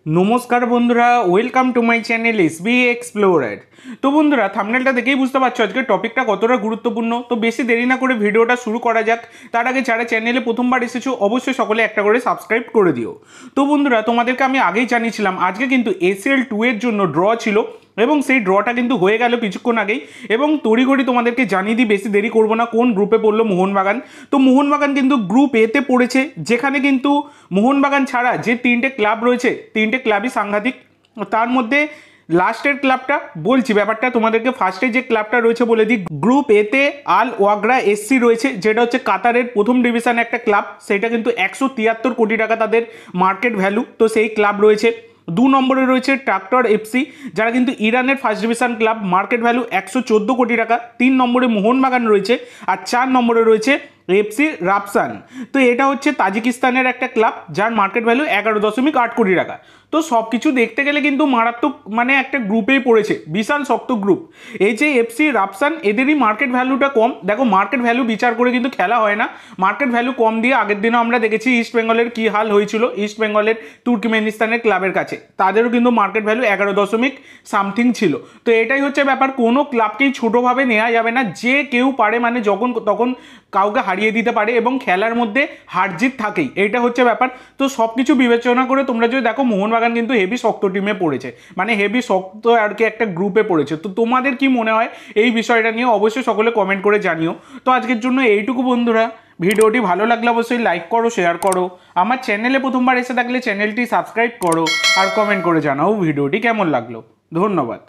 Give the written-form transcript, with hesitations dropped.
नमस्कार बंधुरा welcome to my channel SB explorer. तो बंधुरा थाम्बनेलटा देखेই বুঝতে পারছো আজকে টপিকটা কতটা গুরুত্বপূর্ণ। তো বেশি দেরি না করে ভিডিওটা শুরু করা যাক। তার আগে যারা চ্যানেলে প্রথমবার এসেছো অবশ্যই সকলে একটা করে সাবস্ক্রাইব করে দিও। তো বন্ধুরা তোমাদেরকে আমি আগেই জানিয়েছিলাম আজকে কিন্তু এসএল 2 এর জন্য ড্র ছিল এবং সেই ড্রটা কিন্তু হয়ে গেল কিছুক্ষণ আগেই এবং তড়িঘড়ি তোমাদেরকে জানিয়ে দিই, বেশি দেরি করবো না, কোন গ্রুপে পড়লো মোহনবাগান। তো মোহনবাগান কিন্তু গ্রুপ এতে পড়েছে, যেখানে কিন্তু মোহনবাগান ছাড়া যে তিনটে ক্লাব রয়েছে তিনটে ক্লাবই সাংঘাতিক। তার মধ্যে লাস্টের ক্লাবটা বলছি ব্যাপারটা তোমাদেরকে, ফার্স্টে যে ক্লাবটা রয়েছে বলে দিই, গ্রুপ এতে আল ওয়াগরা এসসি রয়েছে, যেটা হচ্ছে কাতারের প্রথম ডিভিশন একটা ক্লাব। সেটা কিন্তু 173 কোটি টাকা তাদের মার্কেট ভ্যালু। তো সেই ক্লাব রয়েছে। 2 নম্বরে রয়েছে ট্রাক্টর এফসি, যারা কিন্তু ইরানের first division club, market value 114 কোটি টাকা। 3 নম্বরে মোহনবাগান রয়েছে আর 4 নম্বরে রয়েছে এফসি রাফসান। তো এটা হচ্ছে তাজিকিস্তানের একটা ক্লাব যার মার্কেট ভ্যালু 11.8 কোটি টাকা। তো সব কিছু দেখতে গেলে কিন্তু মারাত্মক মানে একটা গ্রুপেই পড়েছে, বিশাল শক্ত গ্রুপ। এই যে এফসি রাফসান এদেরই মার্কেট ভ্যালুটা কম। দেখো মার্কেট ভ্যালু বিচার করে কিন্তু খেলা হয় না, মার্কেট ভ্যালু কম দিয়ে আগের দিনও আমরা দেখেছি ইস্ট বেঙ্গলের কী হাল হয়েছিল ইস্ট বেঙ্গলের তুর্কমেনিস্তানের ক্লাবের কাছে, তাদেরও কিন্তু মার্কেট ভ্যালু 11.সামথিং ছিল। তো এটাই হচ্ছে ব্যাপার, কোনো ক্লাবকেই ছোটোভাবে নেওয়া যাবে না। যে কেউ পারে মানে যখন তখন কাউকে হারিয়ে দিতে পারে এবং খেলার মধ্যে হার জিত থাকেই, এইটা হচ্ছে ব্যাপার। তো সব কিছু বিবেচনা করে তোমরা যদি দেখো মোহনবাগান কিন্তু হেভি শক্ত টিমে পড়েছে, মানে হেভি শক্ত আর কি একটা গ্রুপে পড়েছে। তো তোমাদের কি মনে হয় এই বিষয়টা নিয়ে অবশ্যই সকলে কমেন্ট করে জানিও। তো আজকের জন্য এইটুকু বন্ধুরা, ভিডিওটি ভালো লাগলে অবশ্যই লাইক করো, শেয়ার করো, আমার চ্যানেলে প্রথমবার এসে থাকলে চ্যানেলটি সাবস্ক্রাইব করো আর কমেন্ট করে জানাও ভিডিওটি কেমন লাগলো। ধন্যবাদ।